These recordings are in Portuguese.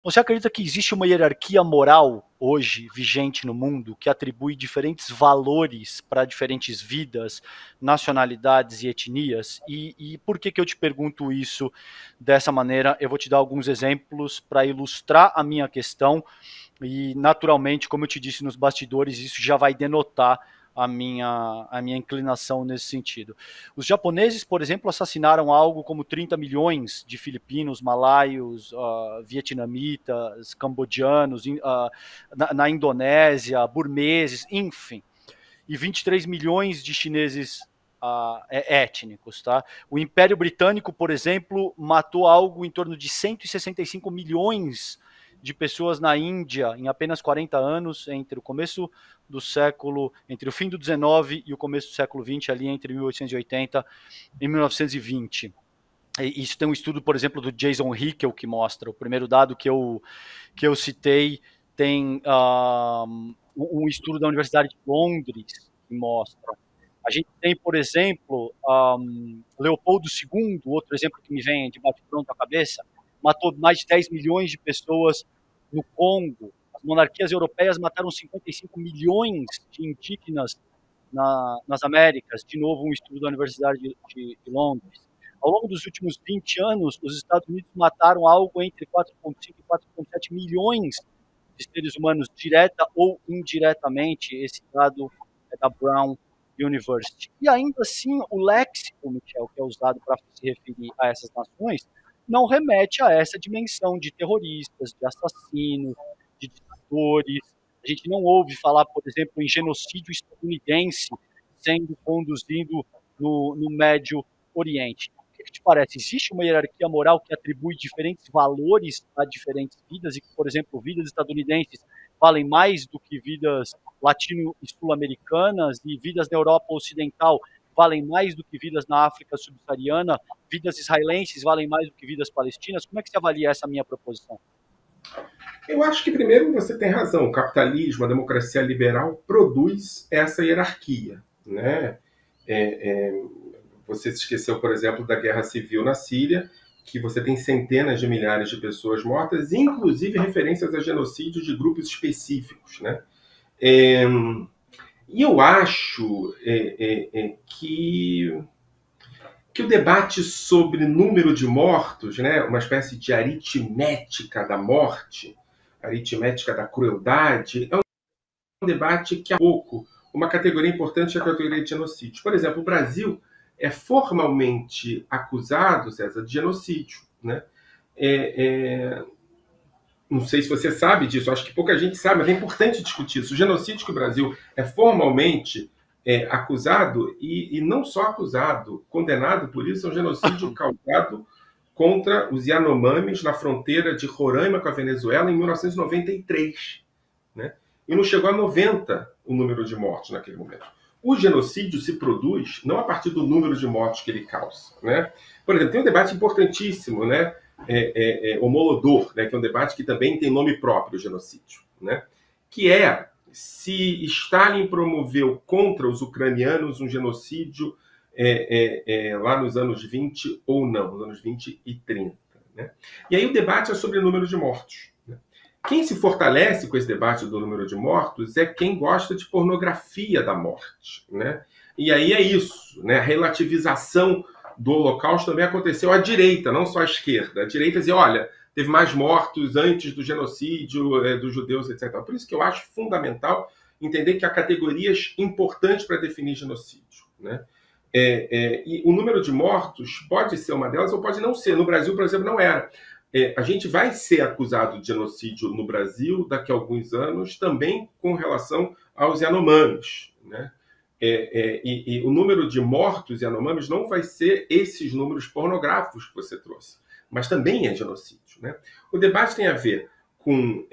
Você acredita que existe uma hierarquia moral hoje vigente no mundo que atribui diferentes valores para diferentes vidas, nacionalidades e etnias? E por que eu te pergunto isso dessa maneira? Eu vou te dar alguns exemplos para ilustrar a minha questão e, naturalmente, como eu te disse nos bastidores, isso já vai denotar a minha inclinação nesse sentido. Os japoneses, por exemplo, assassinaram algo como 30 milhões de filipinos, malaios, vietnamitas, cambodianos, na Indonésia, burmeses, enfim. E 23 milhões de chineses étnicos. Tá? O Império Britânico, por exemplo, matou algo em torno de 165 milhões de pessoas na Índia em apenas 40 anos, entre o começo do século, entre o fim do 19 e o começo do século 20, ali entre 1880 e 1920. Isso tem um estudo, por exemplo, do Jason Hickel que mostra. O primeiro dado que eu citei tem um estudo da Universidade de Londres que mostra. A gente tem, por exemplo, Leopoldo II, outro exemplo que me vem de bate-pronto à cabeça, matou mais de 10 milhões de pessoas no Congo. As monarquias europeias mataram 55 milhões de indígenas nas Américas. De novo, um estudo da Universidade de Londres. Ao longo dos últimos 20 anos, os Estados Unidos mataram algo entre 4,5 e 4,7 milhões de seres humanos, direta ou indiretamente. Esse dado é da Brown University. E ainda assim, o léxico, Michel, que é usado para se referir a essas nações, não remete a essa dimensão de terroristas, de assassinos, de ditadores. A gente não ouve falar, por exemplo, em genocídio estadunidense sendo conduzido no Médio Oriente. O que te parece? Existe uma hierarquia moral que atribui diferentes valores a diferentes vidas e que, por exemplo, vidas estadunidenses valem mais do que vidas latino e sul-americanas e vidas na Europa Ocidental valem mais do que vidas na África subsaariana, vidas israelenses valem mais do que vidas palestinas? Como é que você avalia essa minha proposição? Eu acho que, primeiro, você tem razão. O capitalismo, a democracia liberal, produz essa hierarquia. Né? Você se esqueceu, por exemplo, da guerra civil na Síria, que você tem centenas de milhares de pessoas mortas, inclusive referências a genocídios de grupos específicos. Né? E eu acho que o debate sobre número de mortos, né, uma espécie de aritmética da morte, aritmética da crueldade, é um debate que há pouco, uma categoria importante é a categoria de genocídio. Por exemplo, o Brasil é formalmente acusado, César, de genocídio. Né? Não sei se você sabe disso, acho que pouca gente sabe, mas é importante discutir isso. O genocídio que o Brasil é formalmente acusado, e não só acusado, condenado por isso, é um genocídio causado contra os Yanomamis na fronteira de Roraima com a Venezuela em 1993. Né? E não chegou a 90 o número de mortos naquele momento. O genocídio se produz não a partir do número de mortos que ele causa. Né? Por exemplo, tem um debate importantíssimo, né? Homolodor, né? Que é um debate que também tem nome próprio, o genocídio. Né? Que é se Stalin promoveu contra os ucranianos um genocídio lá nos anos 20 ou não, nos anos 20 e 30. Né? E aí o debate é sobre o número de mortos. Né? Quem se fortalece com esse debate do número de mortos é quem gosta de pornografia da morte. Né? E aí é isso, né? A relativização do Holocausto também aconteceu à direita, não só à esquerda. A direita dizia, olha, teve mais mortos antes do genocídio dos judeus, etc. Por isso que eu acho fundamental entender que há categorias importantes para definir genocídio. Né? E o número de mortos pode ser uma delas ou pode não ser. No Brasil, por exemplo, não era. A gente vai ser acusado de genocídio no Brasil daqui a alguns anos, também com relação aos Yanomamis. Né? E o número de mortos Yanomamis não vai ser esses números pornográficos que você trouxe, mas também é genocídio. Né? O debate tem a ver com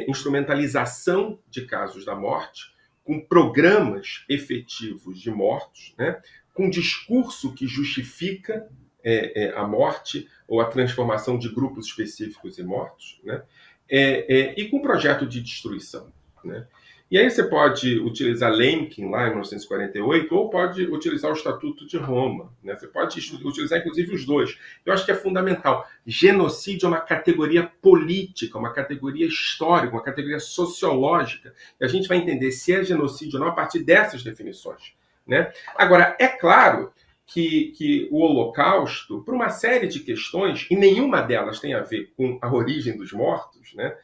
instrumentalização de casos da morte, com programas efetivos de mortos, né? Com discurso que justifica a morte ou a transformação de grupos específicos em mortos, né? E com projeto de destruição. Né? E aí você pode utilizar Lemkin, lá em 1948, ou pode utilizar o Estatuto de Roma. Né? Você pode utilizar, inclusive, os dois. Eu acho que é fundamental. Genocídio é uma categoria política, uma categoria histórica, uma categoria sociológica. E a gente vai entender se é genocídio ou não a partir dessas definições. Né? Agora, é claro que o Holocausto, por uma série de questões, e nenhuma delas tem a ver com a origem dos mortos, né?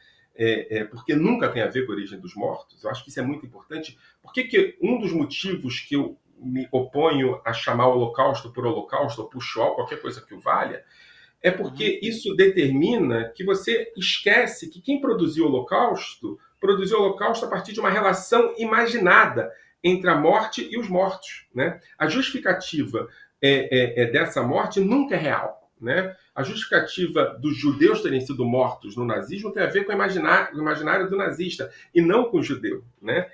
Porque nunca tem a ver com a origem dos mortos. Eu acho que isso é muito importante. Porque um dos motivos que eu me oponho a chamar o Holocausto por Holocausto, ou por Shoah, qualquer coisa que o valha, é porque isso determina que você esquece que quem produziu o Holocausto a partir de uma relação imaginada entre a morte e os mortos. Né? A justificativa dessa morte nunca é real. Né? A justificativa dos judeus terem sido mortos no nazismo tem a ver com o imaginário do nazista e não com o judeu. Né?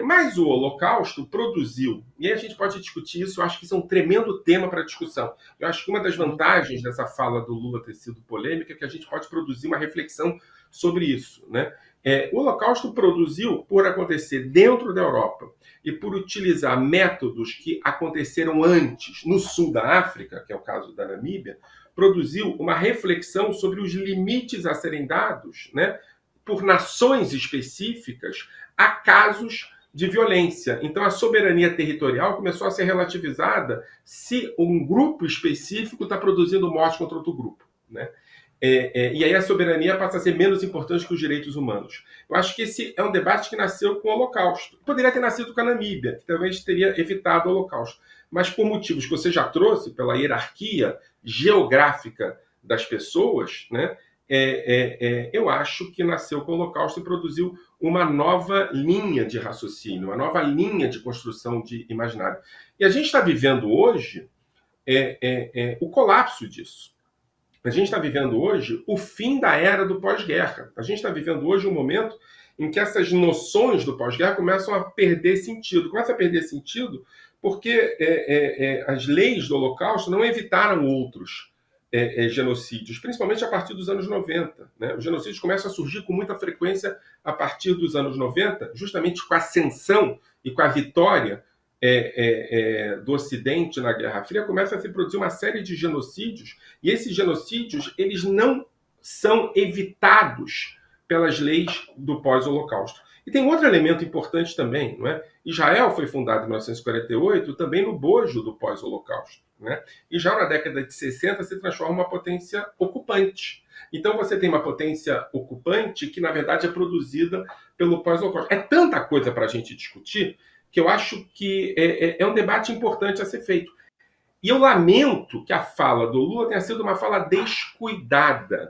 Mas o Holocausto produziu, e aí a gente pode discutir isso, eu acho que isso é um tremendo tema para discussão. Eu acho que uma das vantagens dessa fala do Lula ter sido polêmica é que a gente pode produzir uma reflexão sobre isso. Né? O Holocausto produziu, por acontecer dentro da Europa e por utilizar métodos que aconteceram antes no sul da África, que é o caso da Namíbia, produziu uma reflexão sobre os limites a serem dados, né, por nações específicas a casos de violência. Então, a soberania territorial começou a ser relativizada se um grupo específico está produzindo morte contra outro grupo. Né? E aí a soberania passa a ser menos importante que os direitos humanos. Eu acho que esse é um debate que nasceu com o Holocausto. Poderia ter nascido com a Namíbia, que talvez teria evitado o Holocausto. Mas por motivos que você já trouxe, pela hierarquia geográfica das pessoas, né, eu acho que nasceu com o Holocausto e produziu uma nova linha de raciocínio, uma nova linha de construção de imaginário. E a gente está vivendo hoje o colapso disso. A gente está vivendo hoje o fim da era do pós-guerra. A gente está vivendo hoje um momento em que essas noções do pós-guerra começam a perder sentido. Começa a perder sentido porque as leis do Holocausto não evitaram outros genocídios, principalmente a partir dos anos 90. Né? Os genocídios começam a surgir com muita frequência a partir dos anos 90, justamente com a ascensão e com a vitória do Ocidente na Guerra Fria, começa a se produzir uma série de genocídios, e esses genocídios eles não são evitados pelas leis do pós-Holocausto. E tem outro elemento importante também, não é? Israel foi fundado em 1948 também no bojo do pós-Holocausto. Né? E já na década de 60 se transforma em uma potência ocupante. Então você tem uma potência ocupante que, na verdade, é produzida pelo pós-Holocausto. É tanta coisa para a gente discutir que eu acho que é um debate importante a ser feito. E eu lamento que a fala do Lula tenha sido uma fala descuidada.